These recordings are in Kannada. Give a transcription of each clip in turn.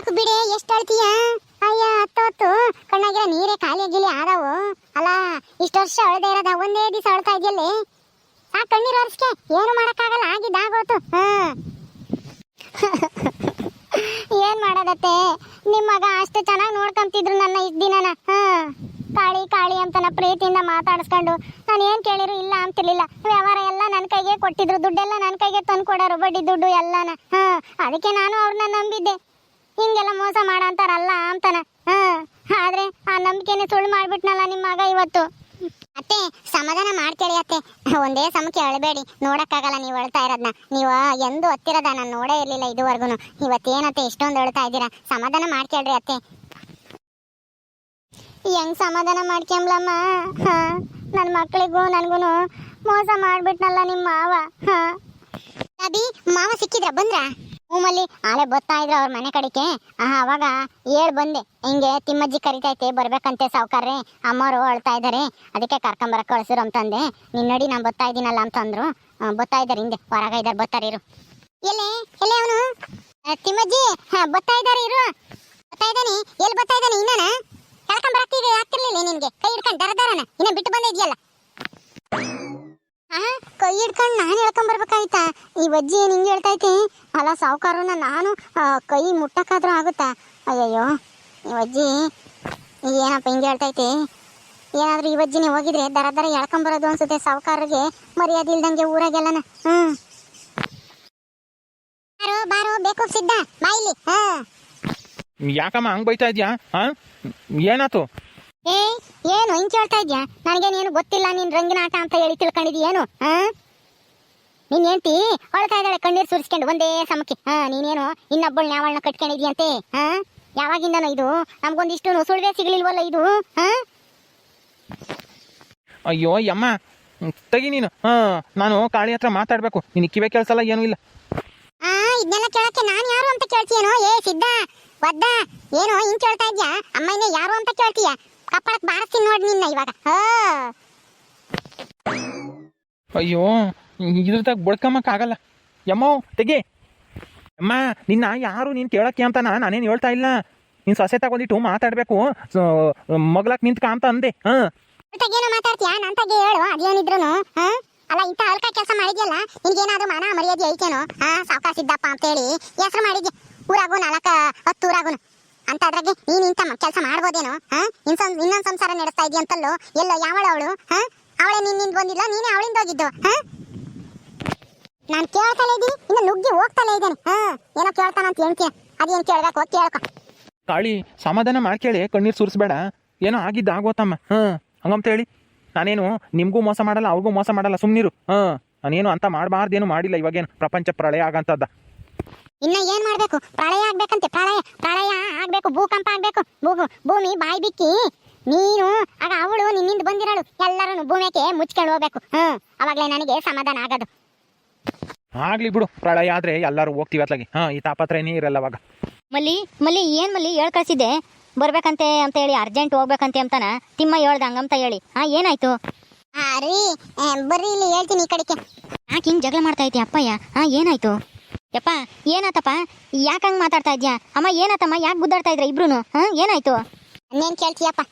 ಸಾಕು ಬಿಡೆ, ಎಷ್ಟು ಅಳ್ತೀಯ? ಅಯ್ಯ ಹತ್ತು ಕಣ್ಣಾಗಿರೋ ನೀರೇ ಖಾಲಿ ಗಿಲಿ ಆದವು. ಅಲ್ಲ ಇಷ್ಟು ವರ್ಷ ಅಳ್ದೇ ಇರೋದ, ಒಂದೇ ದಿವಸ ಅಳ್ತಾ ಇದೆಯಲ್ಲಿ. ಆ ಕಣ್ಣೀರು ಒರೆಸ್ಕೆ ಏನು ಮಾಡಕ್ಕಾಗಲ್ಲ, ಆಗಿದ್ದಾಗೋತು. ಏನ್ ಮಾಡೋದತ್ತೆ, ನಿಮ್ಮ ಮಗ ಅಷ್ಟು ಚೆನ್ನಾಗಿ ನೋಡ್ಕೊಂತಿದ್ರು ನನ್ನ ಇಷ್ಟ ದಿನನ. ಕಾಳಿ ಕಾಳಿ ಅಂತನ ಪ್ರೀತಿಯಿಂದ ಮಾತಾಡಿಸ್ಕೊಂಡು ನಾನು ಏನ್ ಕೇಳಿರು ಇಲ್ಲ ಅಂತಿರ್ಲಿಲ್ಲ. ವ್ಯವಹಾರ ಎಲ್ಲ ನನ್ನ ಕೈಗೆ ಕೊಟ್ಟಿದ್ರು, ದುಡ್ಡೆಲ್ಲ ನನ್ನ ಕೈಗೆ ತಂದು ಕೊಡೋರು, ಬಡ್ಡಿ ದುಡ್ಡು ಎಲ್ಲನ. ಅದಕ್ಕೆ ನಾನು ಅವ್ರನ್ನ ನಂಬಿದ್ದೆ. ಹಿಂಗೆಲ್ಲ ಮೋಸ ಮಾಡಂತಾರಲ್ಲ ಅಂತಾನ. ಆದ್ರೆ ಆ ನಂಬಿಕೆನೆ ಸುಳ್ಳು ಮಾಡ್ಬಿಟ್ನಲ್ಲ ನಿಮ್ಮ ಮಗ ಇವತ್ತು. ಅತ್ತೆ ಸಮಾಧಾನ ಮಾಡ್ಕೇಳಿ ಅತ್ತೆ, ಒಂದೇ ಸಮಕ್ಕೆ ಅಳಬೇಡಿ. ನೋಡಕ್ಕಾಗಲ್ಲ ನೀವು ಅಳ್ತಾ ಇರೋದನ್ನ. ನೀವು ಎಂದು ಹತ್ತಿರದ ನಾನು ನೋಡೇ ಇರ್ಲಿಲ್ಲ ಇದುವರೆಗೂ. ಇವತ್ತೇನತ್ತೆ ಇಷ್ಟೊಂದು ಅಳ್ತಾ ಇದ್ದೀರಾ? ಸಮಾಧಾನ ಮಾಡ್ಕೇಳ್ರಿ ಅತ್ತೆ. ಹೆಂಗ್ ಸಮಾಧಾನ ಮಾಡ್ಕೊಂಬ್ಲಮ್ಮ? ನನ್ನ ಮಕ್ಕಳಿಗೂ ನನ್ಗೂ ಮೋಸ ಮಾಡ್ಬಿಟ್ನಲ್ಲ ನಿಮ್ಮ ಮಾವ. ಅಭಿ ಮಾವ ಸಿಕ್ಕಿದ್ರ, ಬಂದ್ರ? ಹೂಮಲ್ಲಿ ಆಲೆ ಬರ್ತಾ ಇದ್ರ ಅವ್ರ ಮನೆ ಕಡೆಗೆ. ಅವಾಗ ಹೇಳ್ ಬಂದೆ, ಹಿಂಗೆ ತಿಮ್ಮಜ್ಜಿ ಕರಿತೈತೆ ಬರ್ಬೇಕಂತೆ ಸಾವುಕಾರ್ರೆ, ಅಮ್ಮವರು ಅಳ್ತಾ ಇದ್ದಾರೆ, ಅದಕ್ಕೆ ಕರ್ಕೊಂಬರಕ್ಕೆ ಕಳ್ಸಿರು ಅಂತಂದೆ. ನಿನ್ ನೋಡಿ ನಾನು ಬರ್ತಾ ಇದ್ದೀನಲ್ಲ ಅಂತಂದ್ರು. ಬರ್ತಾ ಇದ್ದಾರೆ, ಹಿಂದೆ ಹೊರಗ ಇದ್ದಾರೆ, ಬರ್ತಾರಿರು. ಎಲ್ಲೇ ಎಲ್ಲೇ ಅವನು ತಿಮ್ಮಜ್ಜಿ? ಬರ್ತಾ ಇದ್ದಾರೆ ಇರು. ಬರ್ತಾ ಇದ್ದಾನೆ. ಎಲ್ಲಿ ಬರ್ತಾ ಇದ್ದಾನೆ? ಇನ್ನನ ಕರ್ಕೊಂಬರಕ್ಕೆ ಆಗ್ತಿರ್ಲಿಲ್ಲ ನಿನ್ಗೆ? ಕೈ ಹಿಡ್ಕೊಂಡು ದರದರನ ಇನ್ನ ಬಿಟ್ಟು ಬಂದ ಇದೆಯಲ್ಲ. ಕೈ ಹಿಡ್ಕೊಂಡು ನಾನು ಹೇಳ್ಕೊಂಬರ್ಬೇಕಾಯ್ತಾ? ಈ ಅಜ್ಜಿ ಏನು ಹಿಂಗೆ ಹೇಳ್ತೈತೆ? ಅಲ್ಲ ಸಾವುಕಾರನ ನಾನು ಕೈ ಮುಟ್ಟಕ್ಕಾದ್ರೂ ಆಗುತ್ತಾ? ಅಯ್ಯಯ್ಯೋ ಈ ಅಜ್ಜಿ ಏನಪ್ಪ ಹಿಂಗೆ ಹೇಳ್ತೈತೆ? ಏನಾದ್ರೂ ಈ ಅಜ್ಜಿನೇ ಹೋಗಿದ್ರೆ ದರ ಹೇಳ್ಕೊಂಬರೋದು ಅನ್ಸುತ್ತೆ ಸಾವುಕಾರರಿಗೆ, ಮರ್ಯಾದೆ ಇಲ್ದಂಗೆ ಊರಾಗೆಲ್ಲನ. ಬಾರೋ ಬಾರೋ ಬೇಕು ಸಿದ್ಧ ಬಾಯಿಲಿ. ಯಾಕಮ್ಮ ಹಂಗ್ ಬೈತಾ ಇದ್ಯಾ? ಏನಾತು? ಏನು ಹಿಂಗೆ ಹೇಳ್ತಾ ಇದ್ಯಾ? ನನಗೇನೇನು ಗೊತ್ತಿಲ್ಲ, ನೀನ್ ರಂಗಿನ ಆಟ ಅಂತ ಹೇಳಿ ತಿಳ್ಕೊಂಡಿದ್ಯೇನು? ನೀನ್ ಹೇಳ್ತಿ ಹೊಳ್ತಾ ಇದ್ದಾಳೆ ಕಣ್ಣೀರು ಸುರಿಸ್ಕೊಂಡು ಒಂದೇ ಸಮಕ್ಕೆ. ನೀನೇನು ಇನ್ನೊಬ್ಬಳು ನ್ಯಾವಳನ್ನ ಕಟ್ಕೊಂಡಿದ್ಯಂತೆ. ಯಾವಾಗಿಂದನೋ ಇದು? ನಮ್ಗೊಂದಿಷ್ಟು ಸುಳ್ವೆ ಸಿಗ್ಲಿಲ್ವಲ್ಲ ಇದು? ಅಯ್ಯೋ ಅಮ್ಮ ತೆಗಿ ನೀನು. ನಾನು ಕಾಳಿ ಹತ್ರ ಮಾತಾಡ್ಬೇಕು, ನಿನ್ ಕಿವೆ ಕೇಳ್ಸಲ್ಲ ಏನೂ ಇಲ್ಲ. ಇದನ್ನೆಲ್ಲ ಕೇಳಕ್ಕೆ ನಾನು ಯಾರು ಅಂತ ಕೇಳ್ತೀಯೇನೋ? ಏ ಸಿದ್ಧ ಒದ್ದ, ಏನೋ ಹಿಂಗ್ ಕೇಳ್ತಾ ಇದ್ಯಾ? ಅಮ್ಮನೇ ಯಾರು ಅಂತ ಕೇಳ್ತೀಯ? ಕಪ್ಪಳಕ್ ಬಾರಿಸ್ತೀನಿ ನೋಡಿ ನಿನ್ನ ಇವಾಗ. ಅಯ್ಯೋ ಇದ್ರದಾಗ ಬಡ್ಕಮ್ಮಕ್ಕಾಗಲ್ಲ. ಯಮ್ಮೋ ತೆಗಿ. ಅಮ್ಮ ನಿನ್ನ ಯಾರು ನೀನು ಕೇಳಕ್ಕೆ ಅಂತ ನಾನೇನು ಹೇಳ್ತಾ ಇಲ್ಲ. ನೀನು ಸೊಸೆ ತಗೊಂಡಿಟ್ಟು ಮಾತಾಡ್ಬೇಕು, ಮಗ್ಲಕ್ ನಿಂತ್ಕ ಅಂತ ಅಂದೆ. ಏನೋ ಮಾತಾಡ್ತೀಯಾ? ನಂತಾಗೆ ಹೇಳು ಅದೇನಿದ್ರು. ಅಲ್ಲ ಇಂಥ ಅಲ್ಕ ಕೆಲಸ ಮಾಡಿದ್ಯಲ್ಲ, ನಿನ್ಗೇನಾದ್ರೂ ಮಾನ ಮರ್ಯಾದೆ ಐತೇನೋ? ಸಾವುಕಾರ ಸಿದ್ದಪ್ಪ ಅಂತ ಹೇಳಿ ಹೆಸರು ಮಾಡಿದ್ಯ ಊರಾಗೂ 4-10 ಊರಾಗುನು. ಅಂತದ್ರಾಗೆ ನೀನ್ ಇಂಥ ಕೆಲಸ ಮಾಡ್ಬೋದೇನೋ? ಇನ್ನೊಂದ್ ಸಂಸಾರ ನಡೆಸ್ತಾ ಇದೀಯ ಅಂತಲ್ಲೋ. ಎಲ್ಲೋ ಯಾವಳವಳು? ಅವಳೇ ನಿನ್ನಿಂದ ಬಂದಿಲ್ಲ, ನೀನೇ ಅವಳಿಂದ ಹೋಗಿದ್ದು. ನಾನು ಕೇಳ್ತಲೇ ಇದ್ದೀನಿ, ಇನ್ನು ನುಗ್ಗಿ ಹೋಗ್ತಲೇ ಇದ್ದೇನೆ. ಏನೋ ಕೇಳ್ತಾನಂತ ಹೇಳ್ತೀಯ, ಅದೇನು ಕೇಳ್ಬೇಕು ಕೇಳ್ಕೊ. ಕಾಳಿ ಸಮಾಧಾನ ಮಾಡ್ಕೇಳಿ, ಕಣ್ಣೀರು ಸುರಿಸ್ಬೇಡ. ಏನೋ ಆಗಿದ್ದ ಆಗೋತಮ್ಮ. ಹಂಗಂತ ಹೇಳಿ ನಾನೇನು ನಿಮಗೂ ಮೋಸ ಮಾಡಲ್ಲ, ಅವ್ರಿಗೂ ಮೋಸ ಮಾಡಲ್ಲ, ಸುಮ್ಮನಿರು. ನಾನೇನು ಅಂತ ಮಾಡಬಾರ್ದೇನು ಮಾಡಿಲ್ಲ. ಇವಾಗೇನು ಪ್ರಪಂಚ ಪ್ರಳಯ ಆಗಂತದ್ದ? ಇನ್ನ ಏನ್ ಮಾಡ್ಬೇಕು? ಪ್ರಳಯ ಆಗ್ಬೇಕಂತೆ. ಪ್ರಳಯ ಆಗ್ಬೇಕು, ಭೂಕಂಪ ಆಗ್ಬೇಕು, ಭೂಮಿ ಬಾಯಿ ಬಿಕ್ಕಿ ನೀನು ಆಗ ಅವಳು ನಿನ್ನಿಂದ ಬಂದಿರಳು ಎಲ್ಲರೂ ಭೂಮಿಗೆ ಮುಚ್ಕೊಂಡು ಹೋಗ್ಬೇಕು. ಅವಾಗ್ಲೇ ನನಗೆ ಸಮಾಧಾನ ಆಗೋದು. ಆಗ್ಲಿ ಬಿಡು, ಪ್ರಳಯ ಆದ್ರೆ ಎಲ್ಲರೂ ಹೋಗ್ತೀವಿ ಅತ್ಲಾಗಿ. ಈ ತಾಪತ್ರನೇ ಇರಲ್ಲ ಅವಾಗ. ಮಲ್ಲಿ ಏನ್ ಮಲ್ಲಿ ಹೇಳ್ ಕಳ್ಸಿದ್ದೆ ಬರ್ಬೇಕಂತೆ ಅಂತ ಹೇಳಿ, ಅರ್ಜೆಂಟ್ ಹೋಗ್ಬೇಕಂತೆ ಅಂತಾನ ತಿಮ್ಮ ಹೇಳ್ದ ಹಂಗಂತ ಹೇಳಿ. ಏನಾಯ್ತು? ರೀ ಬರ್ರಿ ಇಲ್ಲಿ ಹೇಳ್ತೀನಿ ಈ ಕಡೆಗೆ. ಯಾಕೆ ಹಿಂಗ್ ಜಗಳ ಮಾಡ್ತಾ ಇದ್ದೀಯ ಅಪ್ಪಯ್ಯ? ಏನಾಯ್ತು? ಯಪ್ಪ ಏನಾತಪ್ಪ? ಯಾಕೆ ಹಂಗೆ ಮಾತಾಡ್ತಾ ಇದ್ಯಾ? ಅಮ್ಮ ಏನಾತಮ್ಮ? ಯಾಕೆ ಗುದ್ದಾಡ್ತಾ ಇದ್ರ ಇಬ್ರು? ಏನಾಯ್ತು? ಇನ್ನೇನು ಕೇಳ್ತೀಯಪ್ಪ?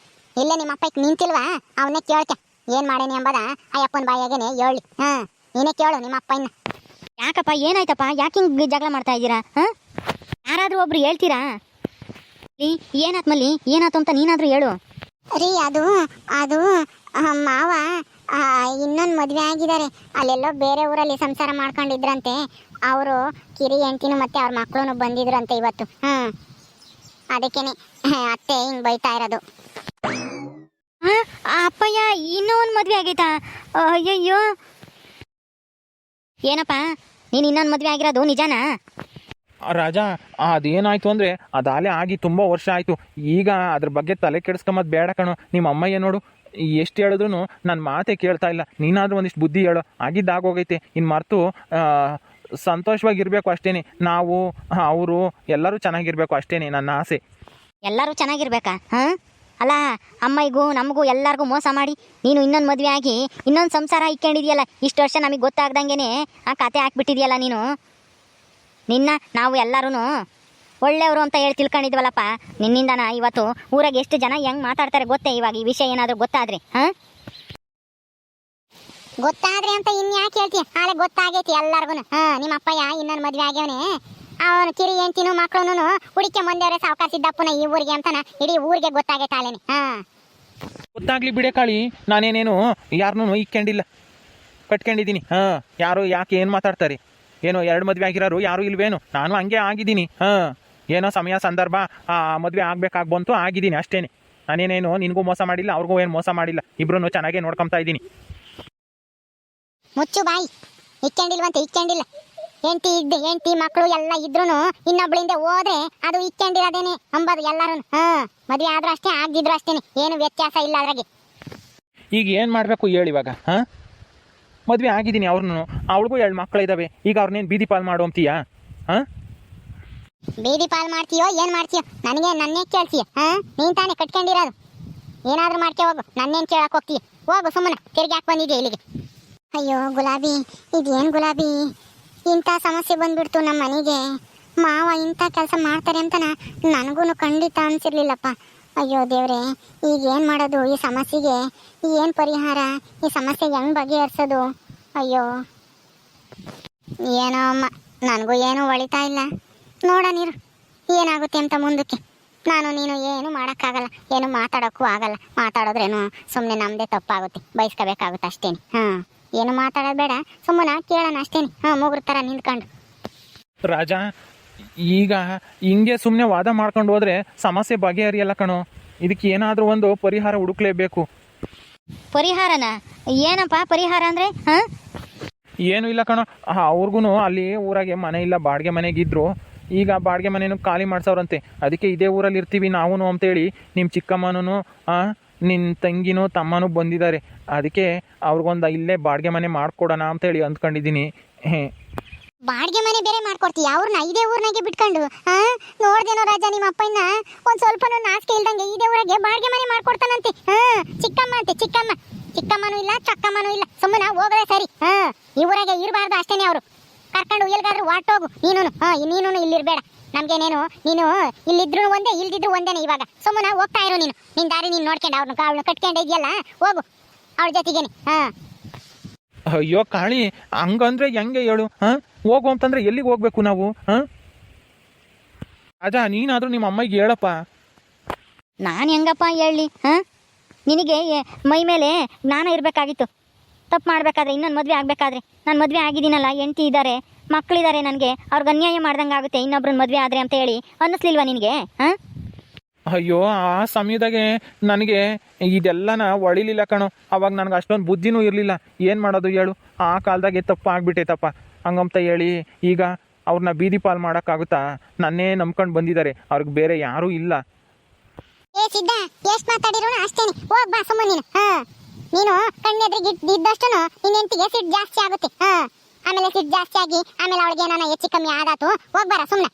ಇಲ್ಲ ನಿಮ್ಮ ಅಪ್ಪ ನಿಂತಿಲ್ವಾ? ಅವನ್ನೇ ಕೇಳ್ತೆ ಏನ್ ಮಾಡೇನಿ ಎಂಬುದ ಅಯ್ಯಪ್ಪನ ಬಾಯಾಗೇನೆ ಹೇಳಿ. ನೀನೇ ಕೇಳು ನಿಮ್ಮ ಅಪ್ಪ. ಇನ್ನ ಯಾಕಪ್ಪ ಏನಾಯ್ತಪ್ಪ? ಯಾಕೆ ಹಿಂಗೆ ಜಗಳ ಮಾಡ್ತಾ ಇದ್ದೀರಾ? ಯಾರಾದ್ರೂ ಒಬ್ರು ಹೇಳ್ತೀರಾ? ಏನಾತ್ ಮಲ್ಲಿ, ಏನಾಯ್ತು ಅಂತ ನೀನಾದ್ರೂ ಹೇಳು. ರೀ ಅದು ಮಾವ ಇನ್ನೊಂದು ಮದುವೆ ಆಗಿದ್ದಾರೆ. ಅಲ್ಲೆಲ್ಲೋ ಬೇರೆ ಊರಲ್ಲಿ ಸಂಸಾರ ಮಾಡ್ಕೊಂಡಿದ್ರಂತೆ. ಅವರು ಕಿರಿ ಹೆಂಡ್ತಿನೂ ಮತ್ತೆ ಅವ್ರ ಮಕ್ಕಳು ಬಂದಿದ್ರಂತೆ ಇವತ್ತು. ಅದಕ್ಕೇನೆ ಅತ್ತೆ ಹಿಂಗ್ ಬೈತಾ ಇರೋದು. ಅಪ್ಪಯ್ಯ ಇನ್ನೂ ಒಂದು ಮದ್ವೆ ಆಗೈತಾ? ಅಯ್ಯಯ್ಯೋ, ಏನಪ್ಪ ನೀನು ಇನ್ನೊಂದು ಮದ್ವೆ ಆಗಿರೋದು ನಿಜಾನಾ? ರಾಜ ಅದೇನಾಯ್ತು ಅಂದರೆ ಅದಾಲೆ ಆಗಿ ತುಂಬ ವರ್ಷ ಆಯಿತು. ಈಗ ಅದ್ರ ಬಗ್ಗೆ ತಲೆ ಕೆಡಿಸ್ಕೊಂಬದು ಬೇಡ ಕಣೋ. ನಿಮ್ಮ ಅಮ್ಮಯ್ಯ ನೋಡು ಎಷ್ಟು ಹೇಳಿದ್ರು ನನ್ನ ಮಾತೇ ಕೇಳ್ತಾ ಇಲ್ಲ. ನೀನಾದರೂ ಒಂದಿಷ್ಟು ಬುದ್ಧಿ ಹೇಳೋ. ಆಗಿದ್ದಾಗೋಗೈತೆ, ಇನ್ನು ಮರೆತು ಸಂತೋಷವಾಗಿರಬೇಕು ಅಷ್ಟೇ. ನಾವು ಅವರು ಎಲ್ಲರೂ ಚೆನ್ನಾಗಿರ್ಬೇಕು ಅಷ್ಟೇ ನನ್ನ ಆಸೆ. ಎಲ್ಲರೂ ಚೆನ್ನಾಗಿರ್ಬೇಕಾ? ಅಲ್ಲ ಅಮ್ಮಯ್ಗೂ ನಮಗೂ ಎಲ್ಲರಿಗೂ ಮೋಸ ಮಾಡಿ ನೀನು ಇನ್ನೊಂದು ಮದುವೆ ಆಗಿ ಇನ್ನೊಂದು ಸಂಸಾರ ಇಕ್ಕೊಂಡಿದ್ಯಲ್ಲ. ಇಷ್ಟು ವರ್ಷ ನಮಗೆ ಗೊತ್ತಾಗ್ದಂಗೆ ಆ ಕತೆ ಹಾಕ್ಬಿಟ್ಟಿದ್ಯಲ್ಲ ನೀನು. ನಿನ್ನ ನಾವು ಎಲ್ಲರೂ ಒಳ್ಳೆಯವರು ಅಂತ ಹೇಳಿ ತಿಳ್ಕೊಂಡಿದ್ವಲ್ಲಪ್ಪ ನಿನ್ನಿಂದನ ಇವತ್ತು ಊರಾಗ ಎಷ್ಟು ಜನ ಹೆಂಗ್ ಮಾತಾಡ್ತಾರೆ ಗೊತ್ತೇ ಇವಾಗ ಈ ವಿಷಯ ಏನಾದರೂ ಗೊತ್ತಾದ್ರೆ ಗೊತ್ತಾದ್ರೆ ಅಂತ ಇನ್ಯಾಕೆ ಹೇಳ್ತೀಯ? ಆಲೆ ಗೊತ್ತಾಗೈತಿ ಎಲ್ಲಾರ್ಗು. ನಿಮ್ಮ ಅಪ್ಪಯ್ಯ ಇನ್ನೊಂದು ಮದ್ವೆ ಆಗ್ಯವನೆ. ಅವನು ಕಿರಿ ಹೆಂಡ್ತಿನೂ ಮಕ್ಕಳು ಹುಡುಕೆ ಮುಂದೆವ್ರೆ ಸಾವುಕಾರ ಸಿದ್ದಪ್ಪನ ಈ ಊರಿಗೆ ಅಂತಾನ ಇಡೀ ಊರಿಗೆ ಗೊತ್ತಾಗೈತೆ ಆಲೇನಿ. ಗೊತ್ತಾಗ್ಲಿ ಬಿಡೆ ಕಾಳಿ, ನಾನೇನೇನು ಯಾರನ್ನೂ ಇಕ್ಕೊಂಡಿಲ್ಲ, ಕಟ್ಕೊಂಡಿದ್ದೀನಿ. ಯಾರು ಯಾಕೆ ಏನು ಮಾತಾಡ್ತಾರೆ? ಏನೋ 2 ಮದುವೆ ಆಗಿರೋರು ಯಾರು ಇಲ್ವೇನು? ನಾನು ಹಂಗೆ ಆಗಿದ್ದೀನಿ. ಏನೋ ಸಮಯ ಸಂದರ್ಭ ಮದುವೆ ಆಗ್ಬೇಕಾಗ್ಬಂತು, ಆಗಿದ್ದೀನಿ ಅಷ್ಟೇನೆ. ನಾನೇನೇನು ನಿನಗೂ ಮೋಸ ಮಾಡಿಲ್ಲ, ಅವ್ರಿಗೂ ಏನು ಮೋಸ ಮಾಡಿಲ್ಲ. ಇಬ್ರು ಚೆನ್ನಾಗೇ ನೋಡ್ಕೊತಾ ಇದ್ದೀನಿ. ಮುಚ್ಚು ಬಾಯಿ. ಇಕ್ಕೊಂಡಿಲ್ವಂತೆ, ಇಕ್ಕೊಂಡಿಲ್ಲ. ಹೆಂಡತಿ ಮಕ್ಕಳು ಎಲ್ಲ ಇದ್ರು ಇನ್ನೊಬ್ಳಿಂದ ಹೋದ್ರೆ ಅದು ಇಕ್ಕೊಂಡಿರೋದೇನೆ ಅಂಬದು ಎಲ್ಲರೂ. ಮದುವೆ ಆದ್ರೂ ಅಷ್ಟೇ, ಆಗದಿದ್ರು ಅಷ್ಟೇನೆ, ಏನು ವ್ಯತ್ಯಾಸ ಇಲ್ಲ ಅದ್ರಾಗೆ. ಈಗ ಏನು ಮಾಡಬೇಕು ಹೇಳಿ ಇವಾಗ? ಮದುವೆ ಆಗಿದ್ದೀನಿ, ಅವ್ರನ್ನು ಅವಳಿಗೂ 2 ಮಕ್ಕಳಿದ್ದಾವೆ. ಈಗ ಅವ್ರನ್ನೇನು ಬೀದಿ ಪಾಲ್ ಮಾಡು ಅಂತೀಯಾ? ಬೀದಿ ಪಾಲ್ ಮಾಡ್ತೀಯೋ ಏನು ಮಾಡ್ತೀಯೋ ನನ್ನೇ ಕೇಳ್ತೀಯ? ನೀನ್ ತಾನೇ ಕಟ್ಕೊಂಡಿರೋದು. ಏನಾದ್ರೂ ಮಾಡ್ಕೆ ಹೋಗು, ನನ್ನೇನು ಕೇಳಕ್ ಹೋಗ್ತೀಯ? ಹೋಗು ಸುಮ್ಮನೆ, ತಿರ್ಗಿ ಹಾಕಿ ಬಂದಿದ್ಯಾ ಇಲ್ಲಿಗೆ. ಅಯ್ಯೋ ಗುಲಾಬಿ, ಇದೇನು ಗುಲಾಬಿ, ಇಂಥ ಸಮಸ್ಯೆ ಬಂದ್ಬಿಡ್ತು ನಮ್ಮ ಮನೆಗೆ. ಮಾವ ಇಂಥ ಕೆಲಸ ಮಾಡ್ತಾರೆ ಅಂತ ನನಗೂ ಖಂಡಿತ ಅನ್ಸಿರ್ಲಿಲ್ಲಪ್ಪ. ಅಯ್ಯೋ ದೇವ್ರೆ, ಈಗ ಏನು ಮಾಡೋದು ಈ ಸಮಸ್ಯೆಗೆ? ಏನು ಪರಿಹಾರ? ಈ ಸಮಸ್ಯೆ ಹೆಂಗೆ ಬಗೆಹರಿಸೋದು? ಅಯ್ಯೋ ಏನೋ ಅಮ್ಮ, ನನಗೂ ಏನೂ ಒಳಿತಾ ಇಲ್ಲ. ನೋಡೋಣಿರು ಏನಾಗುತ್ತೆ ಅಂತ ಮುಂದಕ್ಕೆ. ನಾನು ನೀನು ಏನು ಮಾಡೋಕ್ಕಾಗಲ್ಲ, ಏನು ಮಾತಾಡೋಕ್ಕೂ ಆಗಲ್ಲ. ಮಾತಾಡೋದ್ರೇನು ಸುಮ್ಮನೆ ನಮ್ಮದೇ ತಪ್ಪಾಗುತ್ತೆ, ಬಯಸ್ಕೋಬೇಕಾಗುತ್ತೆ ಅಷ್ಟೇನೆ. ಏನು ಮಾತಾಡೋದು ಬೇಡ, ಸುಮ್ಮನೆ ಕೇಳೋಣ ಅಷ್ಟೇನೆ. ಮೂಗ್ರ ಥರ ನಿಂತ್ಕೊಂಡು. ರಾಜ, ಈಗ ಹಿಂಗೆ ಸುಮ್ಮನೆ ವಾದ ಮಾಡ್ಕೊಂಡು ಹೋದ್ರೆ ಸಮಸ್ಯೆ ಬಗೆಹರಿಯಲ್ಲ ಕಣೋ. ಇದಕ್ಕೆ ಏನಾದರೂ ಒಂದು ಪರಿಹಾರ ಹುಡುಕ್ಲೇಬೇಕು. ಪರಿಹಾರನ? ಏನಪ್ಪ ಪರಿಹಾರ ಅಂದರೆ? ಏನೂ ಇಲ್ಲ ಕಣೋ, ಅವ್ರಿಗೂ ಅಲ್ಲಿ ಊರಾಗೆ ಮನೆ ಇಲ್ಲ, ಬಾಡಿಗೆ ಮನೆಗಿದ್ರು. ಈಗ ಬಾಡಿಗೆ ಮನೇನು ಖಾಲಿ ಮಾಡ್ಸವ್ರಂತೆ. ಅದಕ್ಕೆ ಇದೇ ಊರಲ್ಲಿ ಇರ್ತೀವಿ ನಾವು ಅಂತೇಳಿ ನಿಮ್ಮ ಚಿಕ್ಕಮ್ಮನೂ ನಿನ್ನ ತಂಗಿನೂ ತಮ್ಮನೂ ಬಂದಿದ್ದಾರೆ. ಅದಕ್ಕೆ ಅವ್ರಿಗೊಂದು ಇಲ್ಲೇ ಬಾಡಿಗೆ ಮನೆ ಮಾಡ್ಕೊಡೋಣ ಅಂತೇಳಿ ಅಂದ್ಕೊಂಡಿದ್ದೀನಿ. ಬಾಡಿಗೆ ಮನೆ ಬೇರೆ ಮಾಡ್ಕೊಡ್ತೀಯ ಅವ್ರನ್ನ ಇದೇ ಊರ್ನಾಗೆ ಬಿಟ್ಕೊಂಡು? ನೋಡ್ದೇನೋ ರಾಜ, ನಿಮ್ಮ ಅಪ್ಪನ ಒಂದ್ ಸ್ವಲ್ಪನೂ ನಾಚಿಕೆ ಇಲ್ದಂಗೆ ಇದೇ ಊರಾಗೆ ಬಾಡಿಗೆ ಮನೆ ಮಾಡ್ಕೊಡ್ತಾನಂತೆ. ಚಿಕ್ಕಮ್ಮ ಅಂತೆ, ಚಿಕ್ಕಮ್ಮನೂ ಇಲ್ಲ, ಚಕ್ಕಮ್ಮನೂ ಇಲ್ಲ. ಸುಮ್ಮನೆ ಹೋಗದೆ ಸರಿ. ಈ ಊರಾಗೆ ಇರಬಾರ್ದು ಅಷ್ಟೇನೆ. ಅವರು ಕರ್ಕೊಂಡು ಎಲ್ಗಾದ್ರೂ ವಾಟೋಗು. ನೀನು ಇಲ್ಲಿರ್ಬೇಡ. ನಮ್ಗೇನೇನು, ನೀನು ಇಲ್ಲಿದ್ರು ಒಂದೇ, ಇಲ್ದಿದ್ರು ಒಂದೇನೆ. ಇವಾಗ ಸುಮ್ಮನೆ ಹೋಗ್ತಾ ಇರೋ ನೀನು, ನಿನ್ ದಾರಿ ನೀನು ನೋಡ್ಕೊಂಡು ಅವ್ಳನ್ನ ಕಟ್ಕೊಂಡೆ ಇದೆಯಲ್ಲ, ಹೋಗು ಅವಳ ಜೊತೆಗೇನೆ. ಅಯ್ಯೋ ಕಾಳಿ, ಹಂಗಂದ್ರೆ ಹೆಂಗೆ ಹೇಳು? ಹೋಗು ಅಂತಂದ್ರೆ ಎಲ್ಲಿಗೆ ಹೋಗ್ಬೇಕು ನಾವು? ರಾಜ, ನೀನಾದರೂ ನಿಮ್ಮ ಅಮ್ಮಗೆ ಹೇಳಪ್ಪ. ನಾನು ಹೆಂಗಪ್ಪ ಹೇಳಿ? ನಿನಗೆ ಮೈ ಮೇಲೆ ಜ್ಞಾನ ಇರಬೇಕಾಗಿತ್ತು. ತಪ್ಪು ಮಾಡಬೇಕಾದ್ರೆ, ಇನ್ನೊಂದು ಮದುವೆ ಆಗಬೇಕಾದ್ರೆ. ನಾನು ಮದುವೆ ಆಗಿದ್ದೀನಲ್ಲ, ಹೆಂಡತಿ ಇದ್ದಾರೆ, ಮಕ್ಕಳಿದ್ದಾರೆ, ನನಗೆ ಅವ್ರಿಗೆ ಅನ್ಯಾಯ ಮಾಡ್ದಂಗೆ ಆಗುತ್ತೆ ಇನ್ನೊಬ್ರನ್ನ ಮದುವೆ ಆದರೆ ಅಂತ ಹೇಳಿ ಅನ್ನಿಸ್ಲಿಲ್ವಾ ನಿನಗೆ? ಅಯ್ಯೋ, ಆ ಸಮಯದಾಗೆ ನನಗೆ ಇದೆಲ್ಲನ ಒಳಿಲಿಲ್ಲ ಕಣೋ. ಅವಾಗ ನನಗೆ ಅಷ್ಟೊಂದು ಬುದ್ಧಿನೂ ಇರಲಿಲ್ಲ. ಏನು ಮಾಡೋದು ಹೇಳು? ಆ ಕಾಲದಾಗೆ ತಪ್ಪು ಆಗ್ಬಿಟ್ಟೈತಪ್ಪ. ಹಂಗಂತ ಹೇಳಿ ಈಗ ಅವ್ರನ್ನ ಬೀದಿ ಪಾಲ್ ಮಾಡೋಕ್ಕಾಗುತ್ತಾ? ನನ್ನೇ ನಂಬ್ಕೊಂಡು ಬಂದಿದ್ದಾರೆ, ಅವ್ರಿಗೆ ಬೇರೆ ಯಾರೂ ಇಲ್ಲ. ಏ ಸಿದ್ಧ, ಎಷ್ಟು ಮಾತಾಡಿರೋಣ ಅಷ್ಟೇನೆ. ಹೋಗ್ ಬಾ ಸುಮ್ಮನೆ ನೀನು ಕಣ್ಣೆದ್ರಿಗೆ ಇದ್ದಷ್ಟು ನಿನ್ನ ಹೆಂಡತಿಗೆ ಸಿಟ್ಟು ಜಾಸ್ತಿ ಆಗುತ್ತೆ. ಆಮೇಲೆ ಸಿಟ್ಟು ಜಾಸ್ತಿ ಆಗಿ ಆಮೇಲೆ ಅವಳಿಗೆ ಏನಾನ ಹೆಚ್ಚು ಕಮ್ಮಿ ಆದಾತು. ಹೋಗ್ಬಾರ ಸುಮ್ಮನೆ.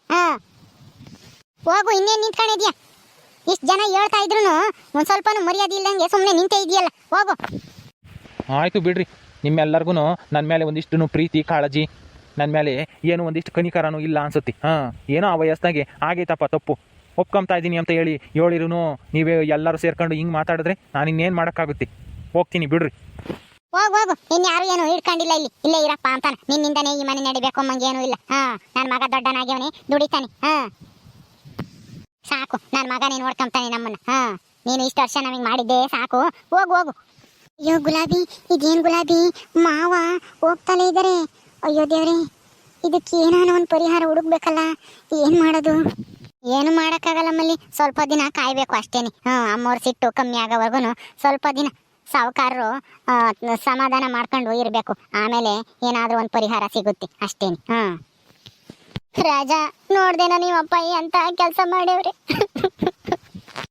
ಹೋಗು, ಇನ್ನೇನು ನಿಂತ್ಕೊಂಡಿದ್ಯಾ? ಇಷ್ಟು ಜನ ಹೇಳ್ತಾ ಇದ್ರು ಒಂದು ಸ್ವಲ್ಪನೂ ಮರ್ಯಾದೆ ಇಲ್ದಂಗೆ ಸುಮ್ಮನೆ ನಿಂತೇ ಇದೆಯಲ್ಲ, ಹೋಗು. ಆಯಿತು ಬಿಡ್ರಿ, ನಿಮ್ಮೆಲ್ಲರಿಗೂ ನನ್ನ ಮೇಲೆ ಒಂದಿಷ್ಟು ಪ್ರೀತಿ ಕಾಳಜಿ, ನನ್ನ ಮೇಲೆ ಏನು ಒಂದಿಷ್ಟು ಕನಿಕರನೂ ಇಲ್ಲ ಅನ್ಸುತ್ತೆ. ಏನೋ ಆ ವಯಸ್ಸಿನಾಗೆ ಆಗೈತಪ್ಪ ತಪ್ಪು, ಒಪ್ಕೊಂತಾ ಇದ್ದೀನಿ ಅಂತ ಹೇಳಿ ಹೇಳಿರು ನೀವೇ ಎಲ್ಲರೂ ಸೇರ್ಕೊಂಡು ಹಿಂಗೆ ಮಾತಾಡಿದ್ರೆ ನಾನು ಇನ್ನೇನು ಮಾಡೋಕ್ಕಾಗುತ್ತೆ? ಹೋಗ್ತೀನಿ ಬಿಡ್ರಿ. ಹೋಗು, ಇನ್ನು ಯಾರು ಏನು ಹಿಡ್ಕೊಂಡಿಲ್ಲ, ಇಲ್ಲೇ ಇರಪ್ಪ ಅಂತಾನೆ. ನಿನ್ನಿಂದನೇ ಈ ಮನೆ ನಡಿಬೇಕು ಅನ್ನಂಗೇನೂ ಇಲ್ಲ. ನನ್ನ ಮಗ ದೊಡ್ಡನಾಗ್ಯವನೇ, ದುಡಿತಾನೆ. ಸಾಕು, ನನ್ನ ಮಗನೇ ನೋಡ್ಕೊಂತಾನೆ ನಮ್ಮನ್ನ. ನೀನು ಇಷ್ಟು ವರ್ಷ ನಮಗೆ ಮಾಡಿದ್ದೆ ಸಾಕು. ಹೋಗು. ಅಯ್ಯೋ ಗುಲಾಬಿ, ಇದೇನು ಗುಲಾಬಿ, ಮಾವ ಹೋಗ್ತಾನೆ ಇದ್ದಾರೆ. ಅಯ್ಯೋ ದೇವ್ರೆ, ಇದಕ್ಕೆ ಏನಾನ ಒಂದು ಪರಿಹಾರ ಹುಡುಕ್ಬೇಕಲ್ಲ. ಏನು ಮಾಡೋದು? ಏನು ಮಾಡೋಕ್ಕಾಗಲ್ಲ ಮಲ್ಲಿ, ಸ್ವಲ್ಪ ದಿನ ಕಾಯಬೇಕು ಅಷ್ಟೇನೆ. ಅಮ್ಮವ್ರ ಸಿಟ್ಟು ಕಮ್ಮಿ ಆಗೋವರೆಗೂ ಸ್ವಲ್ಪ ದಿನ ಸಾವುಕಾರರು ಸಮಾಧಾನ ಮಾಡ್ಕೊಂಡು ಇರಬೇಕು. ಆಮೇಲೆ ಏನಾದರೂ ಒಂದು ಪರಿಹಾರ ಸಿಗುತ್ತೆ ಅಷ್ಟೇನೆ. ರಾಜ, ನೋಡ್ದೇನ ನೀವಪ್ಪ ಅಂತ ಕೆಲಸ ಮಾಡೇವ್ರಿ.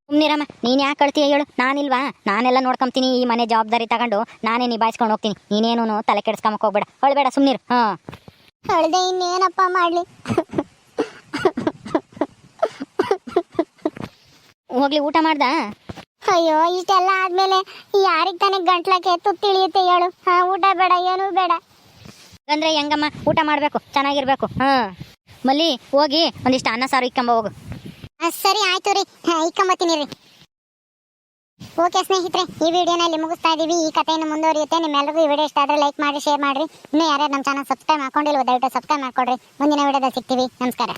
ಸುಮ್ನಿರಮ್ಮ, ನೀನು ಯಾಕೆ ಕಳ್ತೀಯ ಹೇಳು? ನಾನಿಲ್ವಾ? ನಾನೆಲ್ಲ ನೋಡ್ಕೊಂತೀನಿ. ಈ ಮನೆ ಜವಾಬ್ದಾರಿ ತಗೊಂಡು ನಾನೇ ನಿಭಾಯಿಸ್ಕೊಂಡು ಹೋಗ್ತೀನಿ. ನೀನೇನು ತಲೆ ಕೆಡಿಸ್ಕೊಂಬಕ್ಕೆ ಹೋಗ್ಬೇಡ, ಹೊಳ್ಬೇಡ, ಸುಮ್ನಿರು. ಹೊಳ್ದೆ ಇನ್ನೇನಪ್ಪ ಮಾಡಲಿ? ಹೋಗ್ಲಿ, ಊಟ ಮಾಡ್ದ? ಅಯ್ಯೋ, ಇಷ್ಟೆಲ್ಲ ಆದ್ಮೇಲೆ ಯಾರಿಗೆ ತಾನೇ ಗಂಟ್ಲಕ್ಕೆ ತುತ್ತಿಳಿಯುತ್ತೆ ಹೇಳು? ಊಟ ಬೇಡ, ಏನೂ ಬೇಡ ಅಂದ್ರೆ ಹೆಂಗಮ್ಮ? ಊಟ ಮಾಡಬೇಕು, ಚೆನ್ನಾಗಿರ್ಬೇಕು. ಮಲ್ಲಿ ಹೋಗಿ ಒಂದಿಷ್ಟು ಅನ್ನ ಸಾರು ಇಕ್ಕಂಬ ಹೋಗು. ಸರಿ ಆಯ್ತು ರೀ, ಇಕ್ಕಂಬತ್ತೀನಿ ರೀ. ಓಕೆ ಸ್ನೇಹಿತರೆ, ಈ ವಿಡಿಯೋನ ಇಲ್ಲಿ ಮುಗಿಸ್ತಾ ಇದೀವಿ. ಈ ಕಥೆಯನ್ನು ಮುಂದುವರಿಯುತ್ತೆ. ನಿಮ್ಮೆಲ್ಲರಿಗೂ ಈ ವಿಡಿಯೋ ಇಷ್ಟ ಆದರೆ ಲೈಕ್ ಮಾಡಿ, ಶೇರ್ ಮಾಡಿರಿ. ಇನ್ನೂ ಯಾರ್ಯಾರು ನಮ್ಮ ಚಾನಲ್ ಸಬ್ಸ್ಕ್ರೈಬ್ ಮಾಡ್ಕೊಂಡಿಲ್ವೋ ದಯವಿಟ್ಟು ಸಬ್ಸ್ಕ್ರೈಬ್ ಮಾಡ್ಕೊಡ್ರಿ. ಮುಂದಿನ ವಿಡಿಯೋದಲ್ಲಿ ಸಿಗ್ತೀವಿ. ನಮಸ್ಕಾರ.